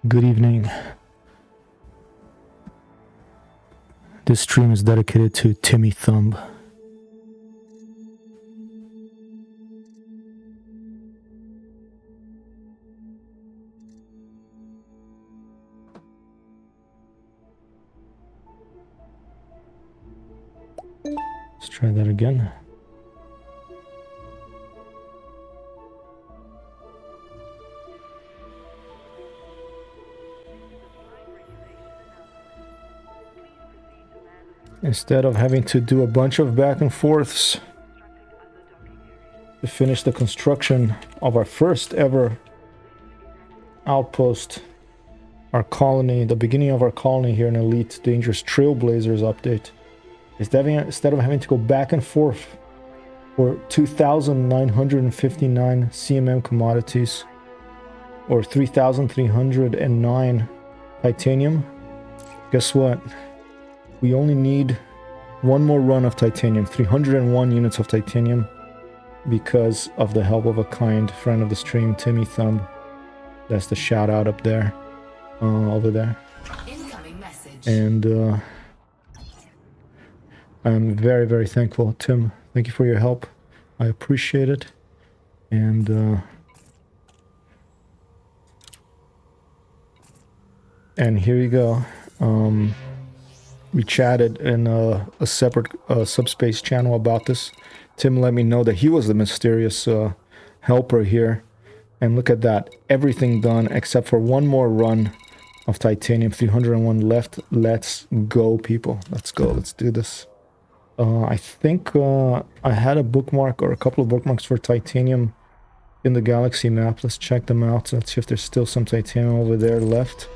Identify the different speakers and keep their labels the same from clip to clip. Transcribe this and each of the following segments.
Speaker 1: Good evening. This stream is dedicated to TimmyThumb. Let's try that again. Instead of having to do a bunch of back and forths to finish the construction of our first ever outpost, our colony, the beginning of our colony here in Elite Dangerous Trailblazers update, instead of having to go back and forth for 2,959 CMM commodities or 3,309 titanium, guess what? We only need one more run of titanium, 301 units of titanium, because of the help of a kind friend of the stream, TimmyThumb. That's the shout out up there, over there.
Speaker 2: Incoming message.
Speaker 1: And I'm very, very thankful. Tim, thank you for your help. I appreciate it. And here you go. We chatted in a separate subspace channel about this. Tim let me know that he was the mysterious helper here. And look at that. Everything done except for one more run of titanium. 301 left. Let's go, people. Let's go. Let's do this. I think I had a bookmark or a couple of bookmarks for titanium in the galaxy map. Let's check them out. Let's see if there's still some titanium over there left.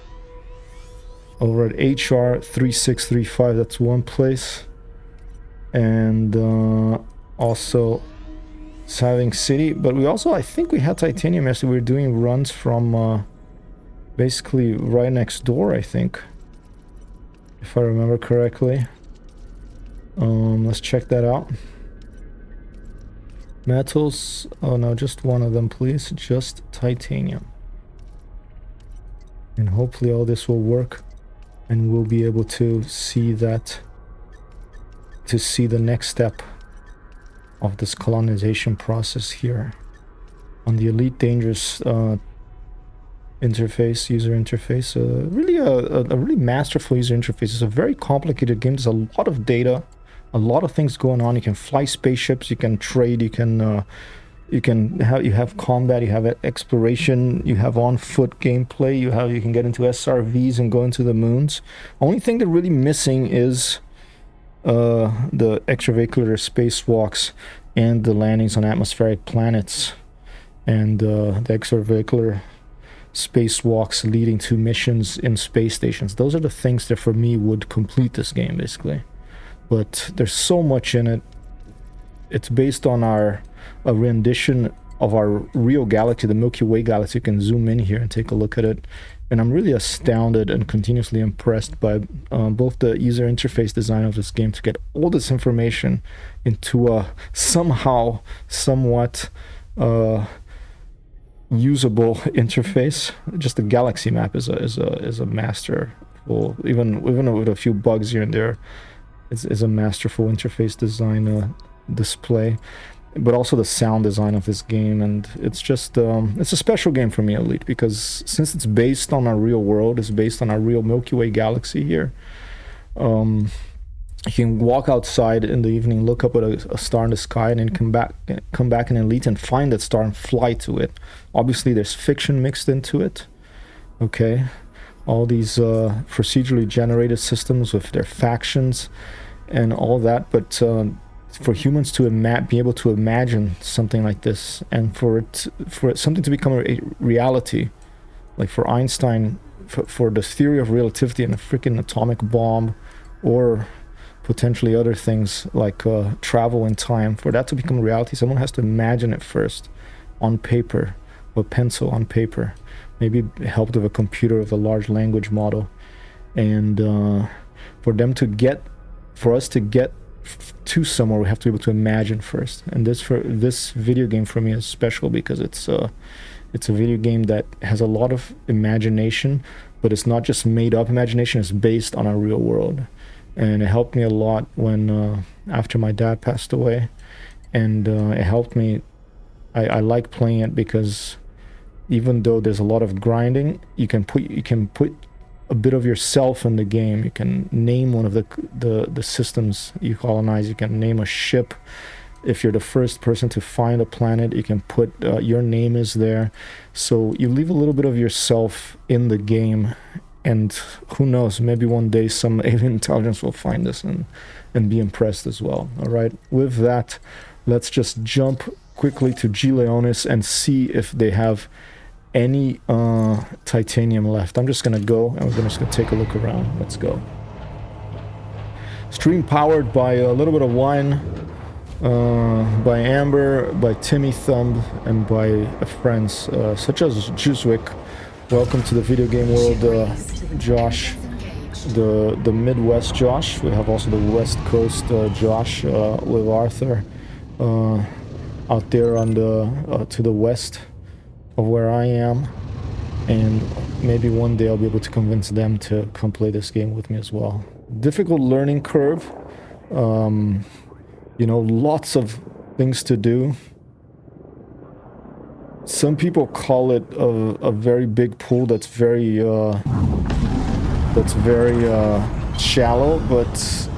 Speaker 1: Over at HR 3635, that's one place. And also Saving City. But we also, I think we had titanium yesterday. We were doing runs from basically right next door, I think. If I remember correctly. Let's check that out. Metals. Oh no, just one of them, please. Just titanium. And hopefully all this will work. And we'll be able to see that, to see the next step of this colonization process here on the Elite Dangerous interface, user interface. Really a really masterful user interface. It's a very complicated game. There's a lot of data, a lot of things going on. You can fly spaceships, you can trade, you have combat, you have exploration, you have on foot gameplay, you can get into SRVs and go into the moons. Only thing they're really missing is the extravehicular spacewalks and the landings on atmospheric planets, and the extravehicular spacewalks leading to missions in space stations. Those are the things that for me would complete this game basically. But there's so much in it. It's based on a rendition of our real galaxy, the Milky Way galaxy. You can zoom in here and take a look at it. And I'm really astounded and continuously impressed by both the user interface design of this game to get all this information into a somehow, somewhat usable interface. Just the galaxy map is a masterful, even with a few bugs here and there, is a masterful interface design display. But also the sound design of this game, and it's just it's a special game for me, Elite, because since it's based on our real world, it's based on our real Milky Way galaxy here. You can walk outside in the evening, look up at a star in the sky, and then come back in Elite and find that star and fly to it. Obviously there's fiction mixed into it, okay, all these procedurally generated systems with their factions and all that, but for humans to be able to imagine something like this, and for something to become a reality, like for Einstein, for the theory of relativity and a freaking atomic bomb, or potentially other things like travel in time, for that to become a reality, someone has to imagine it first on paper, with pencil on paper, maybe helped with a computer with a large language model, and for us to get to somewhere, we have to be able to imagine first. And this video game for me is special because it's It's a video game that has a lot of imagination, but it's not just made up imagination, it's based on a real world. And it helped me a lot when after my dad passed away. And it helped me. I like playing it because even though there's a lot of grinding, you can put a bit of yourself in the game. You can name one of the systems you colonize. You can name a ship. If you're the first person to find a planet, you can put your name is there. So you leave a little bit of yourself in the game. And who knows, maybe one day some alien intelligence will find us and be impressed as well. All right, with that, let's just jump quickly to G Leonis and see if they have any titanium left. I'm just gonna go and we're just gonna take a look around. Let's go. Stream powered by a little bit of wine, by Amber, by TimmyThumb, and by friends such as Juicewick. Welcome to the video game world, Josh, the Midwest Josh. We have also the West Coast Josh with Arthur out there on the to the west of where I am, and maybe one day I'll be able to convince them to come play this game with me as well. Difficult learning curve, you know, lots of things to do. Some people call it a very big pool that's very shallow, but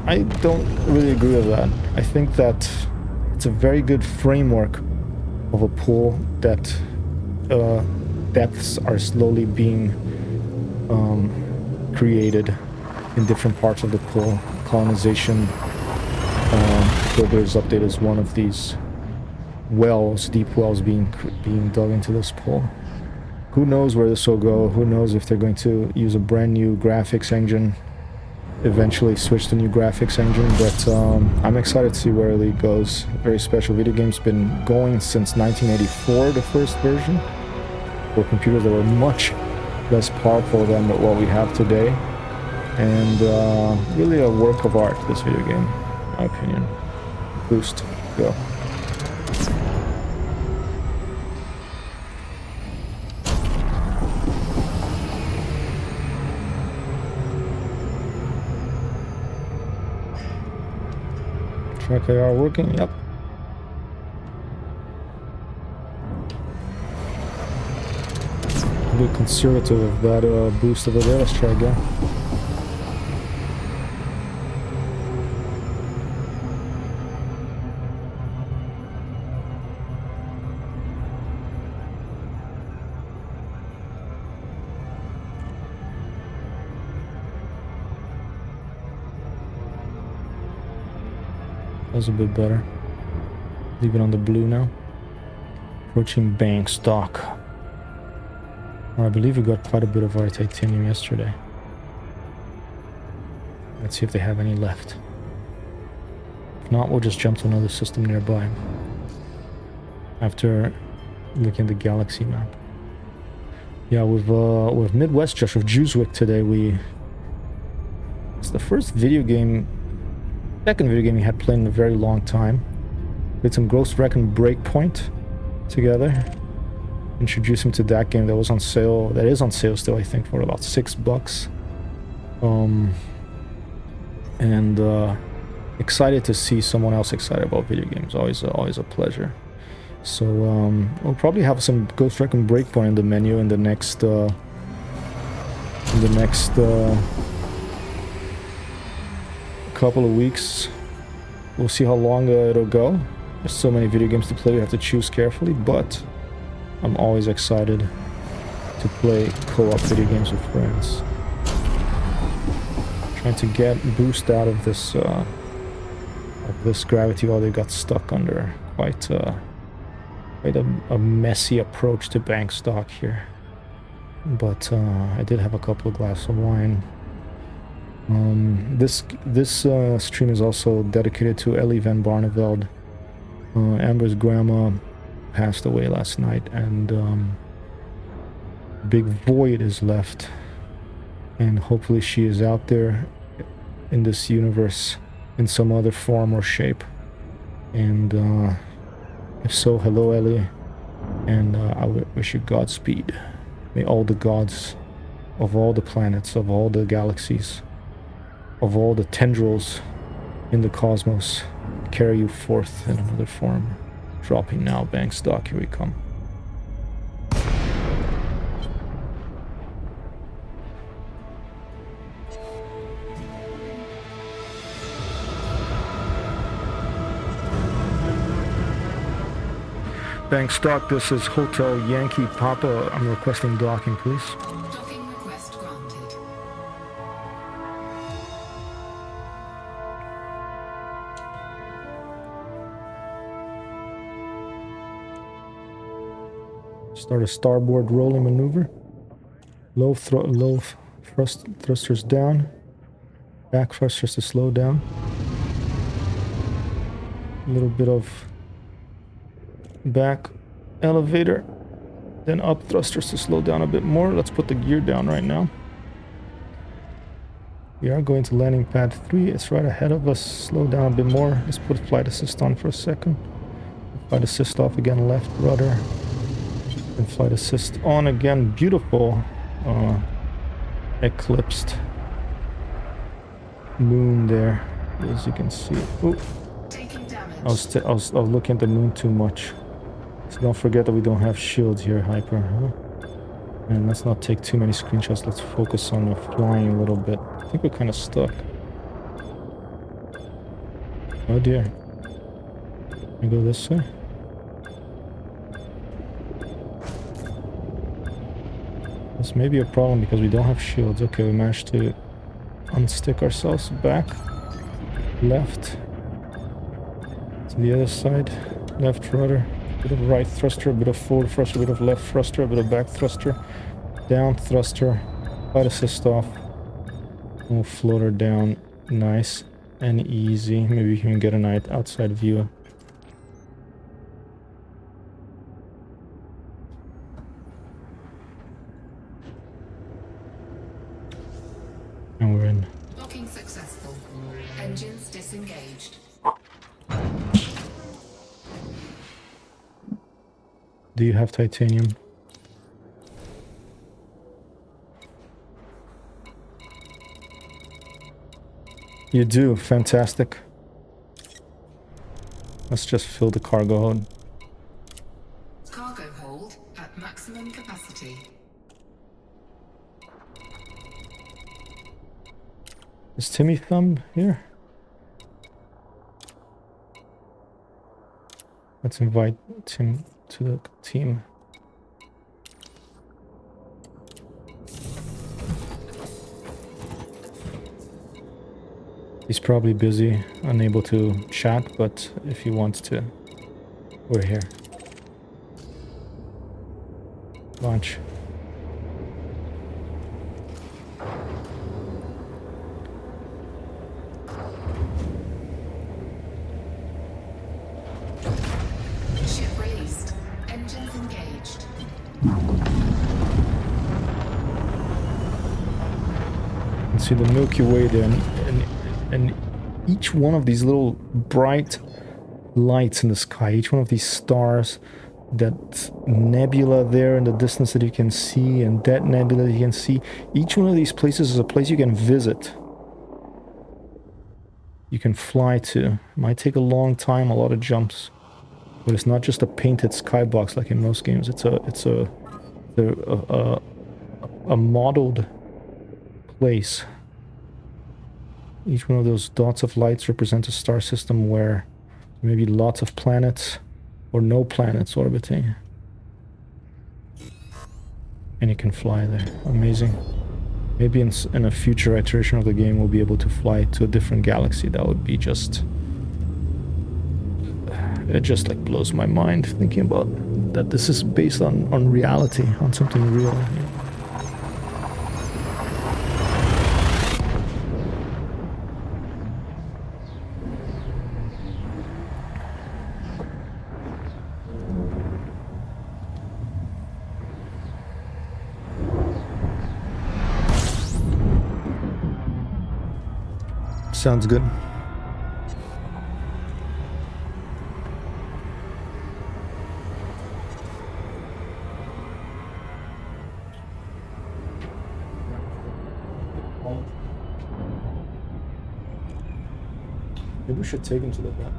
Speaker 1: I don't really agree with that. I think that it's a very good framework of a pool that depths are slowly being created in different parts of the pool. Colonization Builder's Update is one of these wells, deep wells being dug into this pool. Who knows where this will go? Who knows if they're going to use a brand new graphics engine, eventually switch to new graphics engine, but I'm excited to see where it goes. Very special video game's been going since 1984, the first version, for computers that were much less powerful than what we have today, and really a work of art, this video game, in my opinion. Boost, go. Track AR working, yep. A bit conservative of that boost over there. Let's try again. That was a bit better. Leave it on the blue now. Approaching bank stock. I believe we got quite a bit of our titanium yesterday. Let's see if they have any left. If not, we'll just jump to another system nearby after looking at the galaxy map. Yeah, with Midwest Josh, with Juicewick today, it's the first video game, second video game we had played in a very long time. Played some Ghost Recon Breakpoint together. Introduced him to that game that was on sale, that is on sale still, I think, for about $6. And excited to see someone else excited about video games. Always a pleasure. So we'll probably have some Ghost Recon Breakpoint in the menu in the next couple of weeks. We'll see how long it'll go. There's so many video games to play, we have to choose carefully, but I'm always excited to play co-op video games with friends. Trying to get boost out of this gravity while they got stuck under quite a messy approach to bank stock here. But I did have a couple of glasses of wine. This stream is also dedicated to Ellie Van Barneveld. Amber's grandma passed away last night, and big void is left, and hopefully she is out there in this universe in some other form or shape. And if so, hello Ellie, And I wish you Godspeed. May all the gods of all the planets, of all the galaxies, of all the tendrils in the cosmos carry you forth in another form. Dropping now, Banks Dock, here we come. Banks Dock, this is Hotel Yankee Papa. I'm requesting docking, please.
Speaker 2: Docking request granted.
Speaker 1: Start a starboard rolling maneuver. Low thrusters down. Back thrusters to slow down. A little bit of back elevator. Then up thrusters to slow down a bit more. Let's put the gear down right now. We are going to landing pad 3. It's right ahead of us. Slow down a bit more. Let's put flight assist on for a second. Flight assist off again, left rudder. And flight assist on again. Beautiful. Eclipsed moon there, as you can see. Ooh.
Speaker 2: Taking damage.
Speaker 1: I was looking at the moon too much. So don't forget that we don't have shields here, Hyper. Huh? And let's not take too many screenshots. Let's focus on the flying a little bit. I think we're kind of stuck. Oh dear. Can we go this way? This may be a problem because we don't have shields. Okay, we managed to unstick ourselves. Back. Left. To the other side. Left rudder. Bit of right thruster, a bit of forward thruster, a bit of left thruster, a bit of back thruster. Down thruster. Flight assist off. We'll floater down. Nice and easy. Maybe we can get an outside view. And we're in.
Speaker 2: Docking successful. Engines disengaged.
Speaker 1: Do you have titanium? You do. Fantastic. Let's just fill the cargo hold.
Speaker 2: Cargo hold at maximum capacity.
Speaker 1: Is TimmyThumb here? Let's invite Tim to the team. He's probably busy, unable to chat, but if he wants to, we're here. Launch.
Speaker 2: Ship released. Engines engaged.
Speaker 1: You can see the Milky Way there, and each one of these little bright lights in the sky, each one of these stars, that nebula there in the distance that you can see, and that nebula that you can see, each one of these places is a place you can visit. You can fly to. It might take a long time, a lot of jumps, but it's not just a painted skybox like in most games. It's a modeled place. Each one of those dots of lights represents a star system where maybe lots of planets or no planets orbiting. And you can fly there. Amazing. Maybe in a future iteration of the game we'll be able to fly to a different galaxy. That would be just... It just like blows my mind thinking about that this is based on reality, on something real. You know? Sounds good. home. Maybe we should take him to the vet.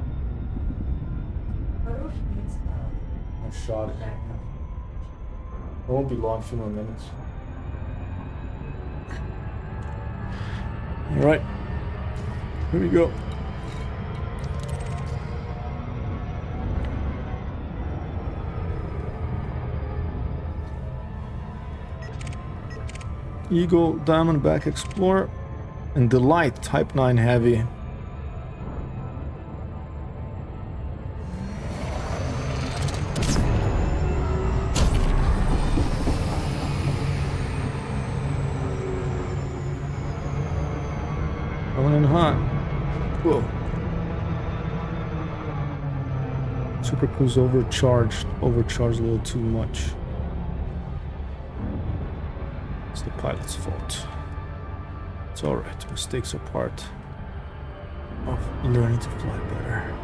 Speaker 1: I shot it. It won't be long, a few more minutes. Alright. Here we go. Eagle, Diamondback Explorer, and Delight Type 9 Heavy. Coming in hot. Whoa. Super Cruise overcharged a little too much. It's the pilot's fault. It's alright, mistakes are part of learning to fly better.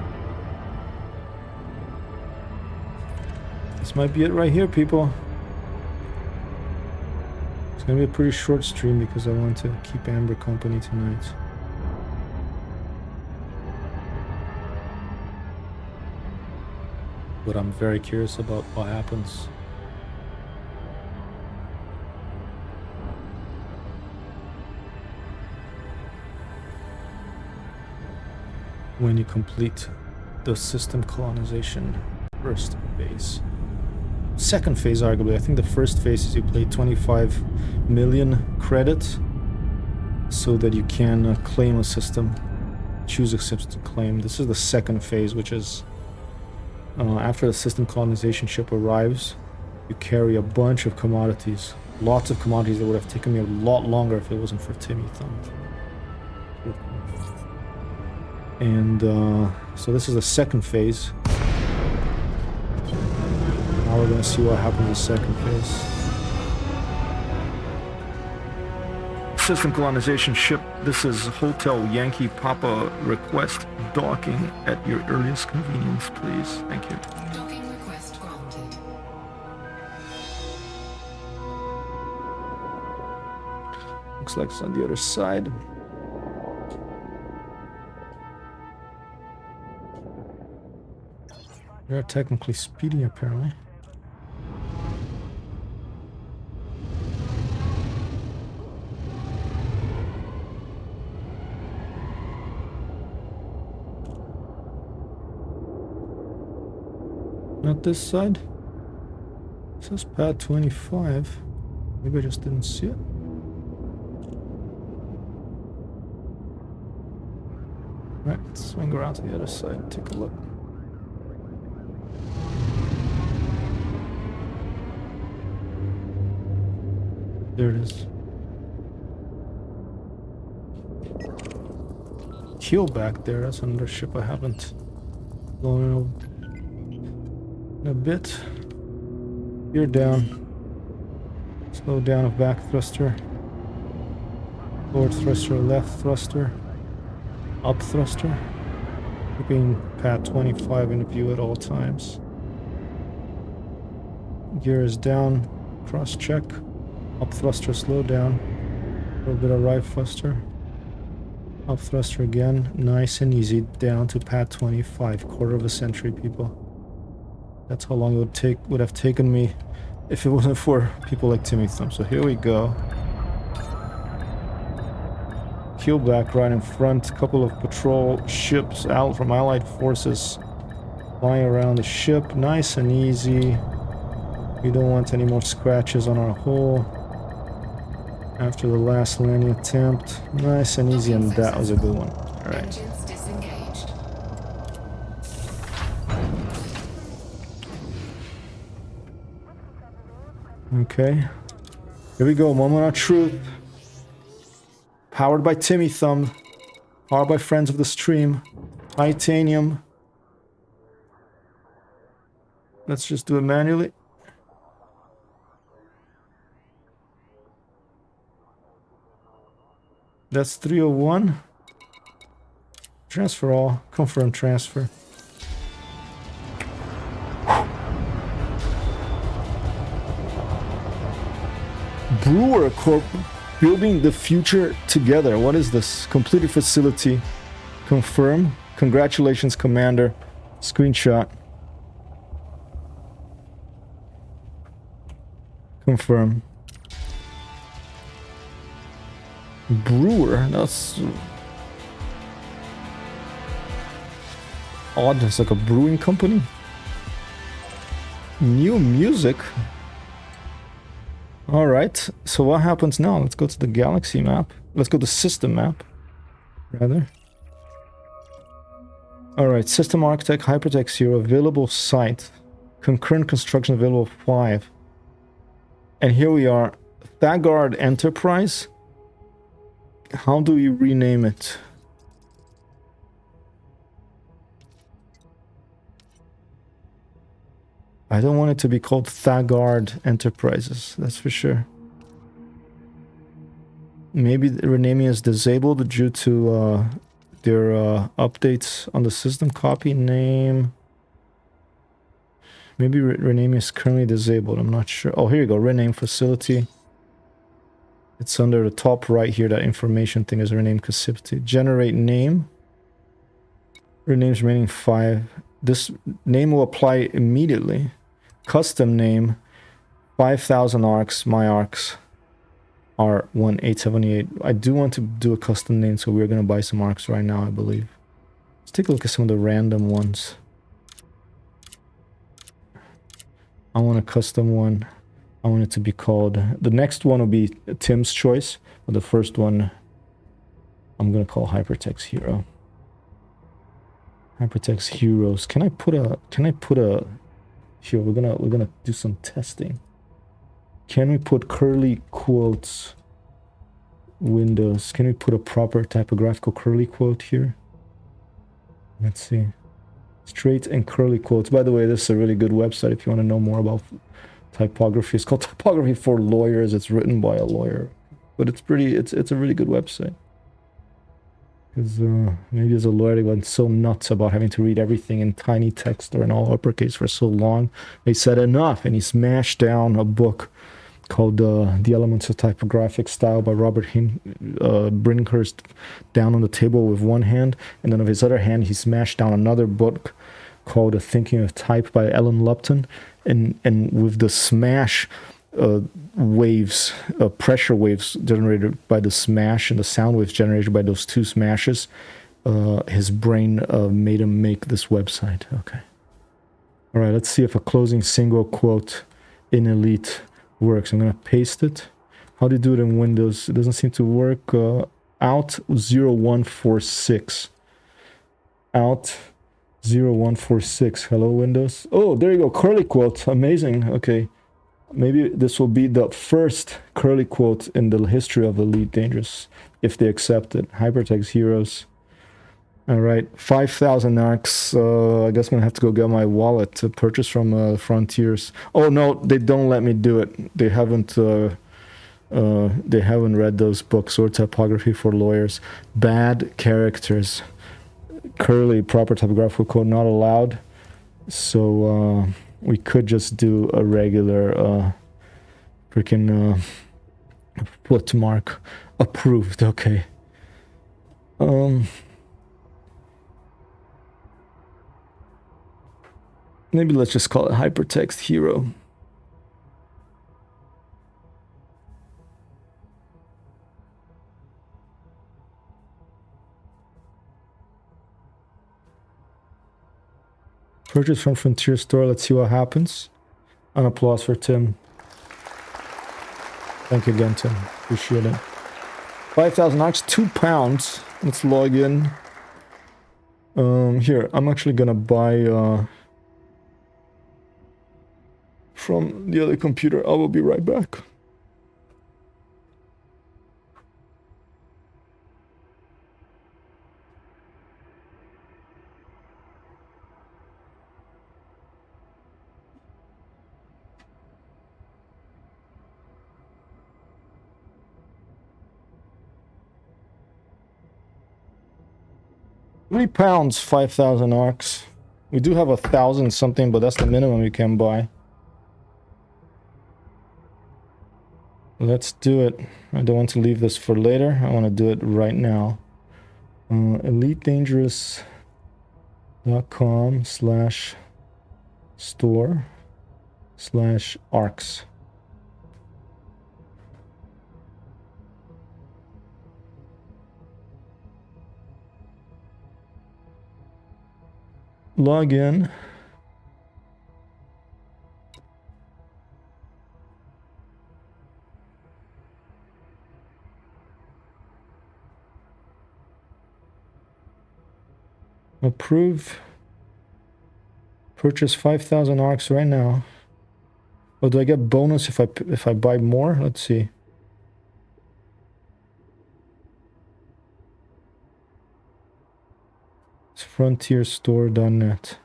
Speaker 1: This might be it right here, people. It's gonna be a pretty short stream because I want to keep Amber company tonight. But I'm very curious about what happens. When you complete the system colonization first phase. Second phase, arguably. I think the first phase is you play 25 million credits so that you can claim a system. Choose a system to claim. This is the second phase, which is after the system colonization ship arrives, you carry a bunch of commodities. Lots of commodities that would have taken me a lot longer if it wasn't for TimmyThumb. And so this is the second phase. Now we're gonna see what happens in the second phase. System colonization ship. This is Hotel Yankee Papa request docking at your earliest convenience, please. Thank you.
Speaker 2: Docking request granted.
Speaker 1: Looks like it's on the other side. They're technically speeding, apparently. Not this side. It says pad 25. Maybe I just didn't see it. Right, let's swing around to the other side and take a look. There it is. Keel back there, that's another ship I haven't blown over in a bit. You're down. Slow down of back thruster. Forward thruster, left thruster. Up thruster. Keeping pad 25 in view at all times. Gear is down. Cross check. Up thruster, slow down. A little bit of right thruster. Up thruster again. Nice and easy. Down to pad 25. Quarter of a century, people. That's how long it would have taken me if it wasn't for people like TimmyThumb. So here we go. Keel back right in front. A couple of patrol ships out from Allied forces flying around the ship. Nice and easy. We don't want any more scratches on our hull. After the last landing attempt. Nice and easy, and that was a good one. Alright.
Speaker 2: Engines disengaged.
Speaker 1: Okay. Here we go, moment of truth. Powered by TimmyThumb. Powered by friends of the stream. Titanium. Let's just do it manually. That's 301. Transfer all. Confirm transfer. Brewer Corp. Building the future together. What is this? Completed facility. Confirm. Congratulations, Commander. Screenshot. Confirm. Brewer. That's odd. It's like a brewing company. New music. All right. So what happens now? Let's go to the galaxy map. Let's go to system map, rather. All right. System architect, HyperTextHero, available site, concurrent construction available 5. And here we are, Thagard Enterprise. How do we rename it? I don't want it to be called Thagard Enterprises, that's for sure. Maybe the renaming is disabled due to their updates on the system. Copy name. Maybe renaming is currently disabled, I'm not sure. Oh, here you go, rename facility. It's under the top right here, that information thing is rename facility. Generate name. Renames remaining 5. This name will apply immediately. Custom name, 5,000 arcs, my arcs are 1878. I do want to do a custom name, so we're going to buy some arcs right now, I believe. Let's take a look at some of the random ones. I want a custom one. I want it to be called... The next one will be Tim's choice, but the first one I'm going to call HyperTextHero. HyperTextHeroes. Can I put a... Here, we're gonna do some testing. Can we put curly quotes? Windows. Can we put a proper typographical curly quote here? Let's see. Straight and curly quotes. By the way, this is a really good website if you want to know more about typography. It's called Typography for Lawyers. It's written by a lawyer, but it's a really good website. Because maybe as a lawyer they went so nuts about having to read everything in tiny text or in all uppercase for so long, they said enough, and he smashed down a book called The Elements of Typographic Style by Robert Brinkhurst down on the table with one hand, and then with his other hand he smashed down another book called Thinking of Type by Ellen Lupton, and with the smash waves, pressure waves generated by the smash and the sound waves generated by those two smashes, his brain made him make this website. Okay. All right, let's see if a closing single quote in Elite works. I'm going to paste it. How do you do it in Windows? It doesn't seem to work. Out 0146. Out 0146. Hello, Windows. Oh, there you go. Curly quote. Amazing. Okay. Maybe this will be the first curly quote in the history of Elite Dangerous, if they accept it. HyperTextHeroes. All right, 5,000 arcs. I guess I'm gonna have to go get my wallet to purchase from Frontiers. Oh no, they don't let me do it. They haven't read those books or Typography for Lawyers. Bad characters. Curly proper typographical code not allowed. So we could just do a regular freaking footmark. Approved. Okay. Maybe let's just call it HyperTextHero. Purchase from Frontier Store. Let's see what happens. An applause for Tim. Thank you again, Tim. Appreciate it. 5,000 arcs, £2. Let's log in. Here, I'm actually gonna buy from the other computer. I will be right back. £3, 5,000 arcs. We do have 1,000 something, but that's the minimum you can buy. Let's do it. I don't want to leave this for later. I want to do it right now. EliteDangerous.com/store/arcs. Log in. Approve. Purchase 5,000 arcs right now. Oh, do I get bonus if I buy more? Let's see. It's frontierstore.net.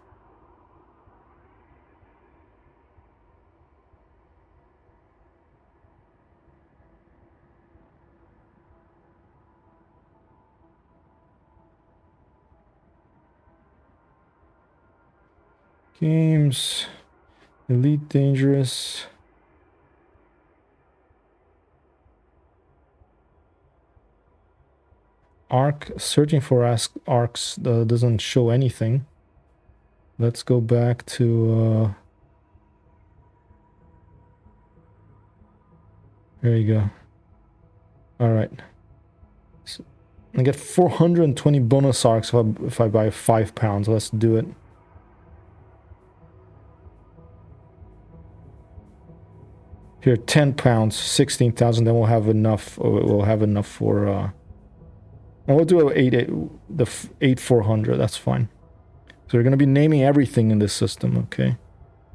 Speaker 1: Games, Elite Dangerous. Arc, searching for arcs doesn't show anything. Let's go back to, there you go. All right. So I get 420 bonus arcs if I buy 5 pounds. Let's do it. Here, 10 pounds, 16,000. Then we'll have enough. We'll have enough for. And we'll do 8,400. That's fine. So we're gonna be naming everything in this system. Okay.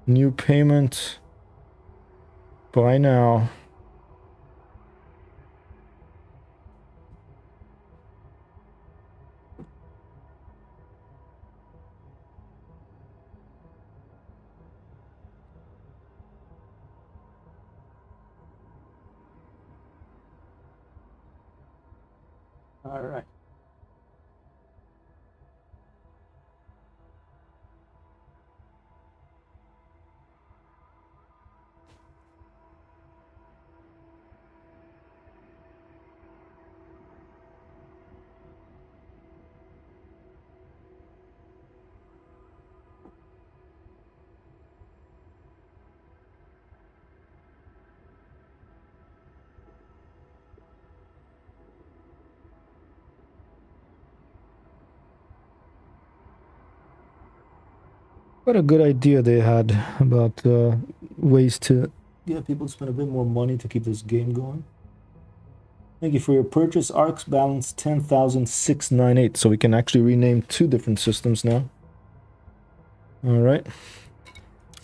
Speaker 1: New payment. Buy now. All right. What a good idea they had about ways to get people to spend a bit more money to keep this game going. Thank you for your purchase. Arcs balance 10,698. So we can actually rename 2 different systems now. All right. I'm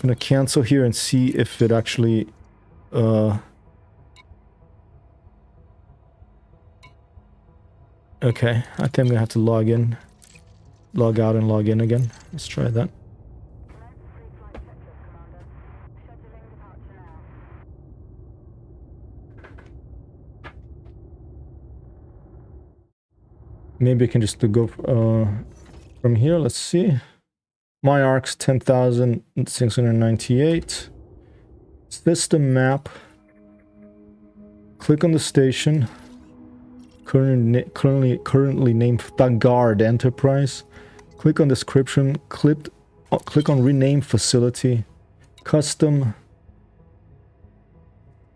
Speaker 1: gonna cancel here and see if it actually okay, I think I'm gonna have to log in, log out and log in again. Let's try that. Maybe I can just go from here. Let's see. My arcs 10,698. System map. Click on the station. Currently named Thagard Enterprise. Click on description. Click on rename facility. Custom.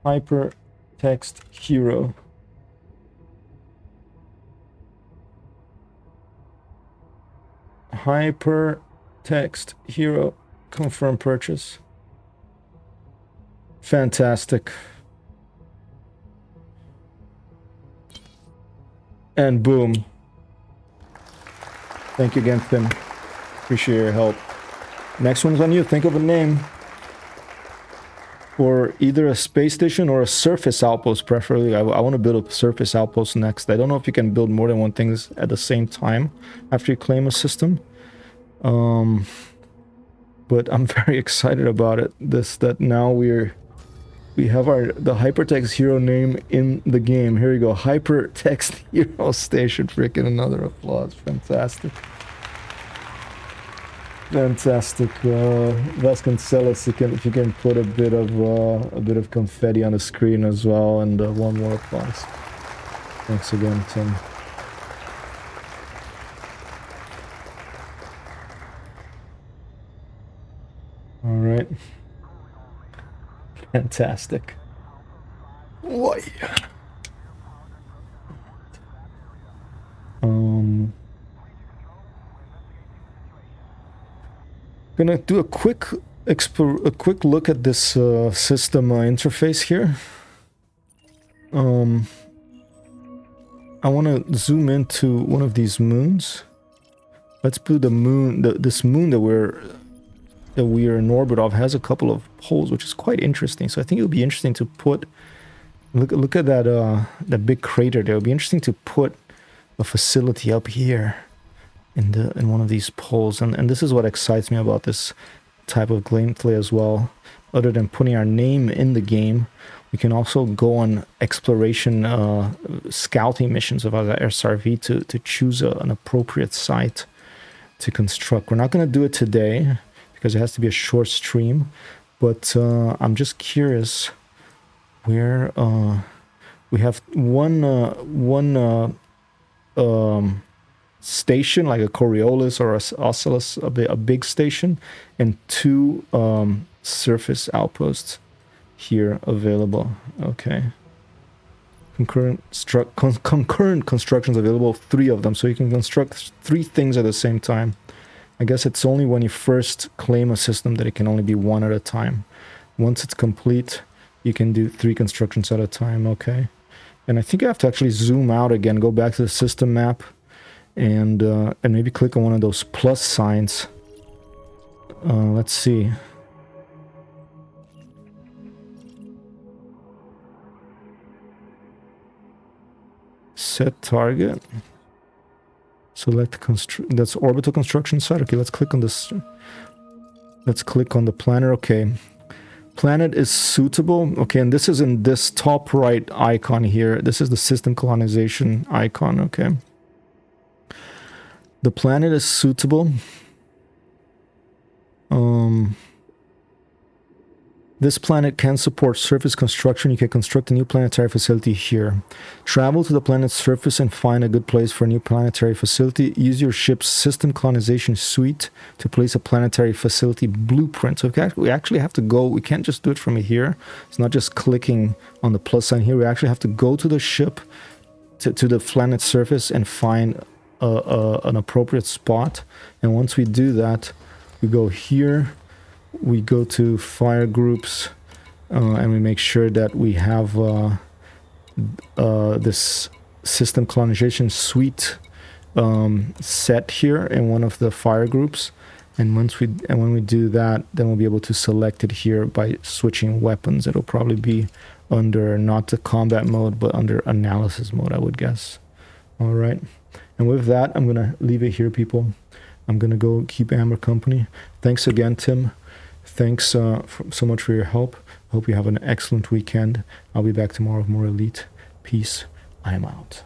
Speaker 1: HyperTextHero. HyperTextHero. Confirm purchase. Fantastic. And boom. Thank you again, Tim. Appreciate your help. Next one's on you. Think of a name for either a space station or a surface outpost, preferably. I want to build a surface outpost next. I don't know if you can build more than one thing at the same time after you claim a system. But I'm very excited about it. That now we have the HyperTextHero name in the game. Here we go. HyperTextHero Station. Freaking another applause. Fantastic. Fantastic, Vasconcelos. If you can put a bit of confetti on the screen as well, and one more applause. Thanks again, Tim. All right. Fantastic. Why? Gonna do a quick look at this system interface here. I want to zoom into one of these moons. Let's put the moon. This moon that we are in orbit of has a couple of holes, which is quite interesting. So I think it would be interesting to put. Look at that big crater there. It would be interesting to put a facility up here in one of these poles, and this is what excites me about this type of gameplay as well. Other than putting our name in the game, we can also go on exploration scouting missions of our SRV to choose an appropriate site to construct. We're not going to do it today because it has to be a short stream, but I'm just curious where we have one station, like a Coriolis or a Oculus, a big station, and two surface outposts here available. Okay. Concurrent constructions available, 3 of them, so you can construct 3 things at the same time. I guess it's only when you first claim a system that it can only be 1 at a time. Once it's complete, you can do 3 constructions at a time. Okay. And I think I have to actually zoom out again, go back to the system map, and maybe click on one of those plus signs. Let's see. Set target. Select that's orbital construction site. Okay, let's click on this. Let's click on the planet. Okay. Planet is suitable. Okay, and this is in this top right icon here. This is the system colonization icon. Okay. The planet is suitable. This planet can support surface construction. You can construct a new planetary facility here. Travel to the planet's surface and find a good place for a new planetary facility. Use your ship's system colonization suite to place a planetary facility blueprint. So we actually have to go. We can't just do it from here. It's not just clicking on the plus sign here. We actually have to go to the ship, to the planet's surface, and find an appropriate spot. And once we do that, we go here. We go to fire groups, and we make sure that we have this system colonization suite set here in one of the fire groups. And when we do that, then we'll be able to select it here by switching weapons. It'll probably be under not the combat mode, but under analysis mode, I would guess. All right. And with that, I'm gonna leave it here, people. I'm gonna go keep Amber company. Thanks again, Tim. Thanks so much for your help. Hope you have an excellent weekend. I'll be back tomorrow with more Elite. Peace. I am out.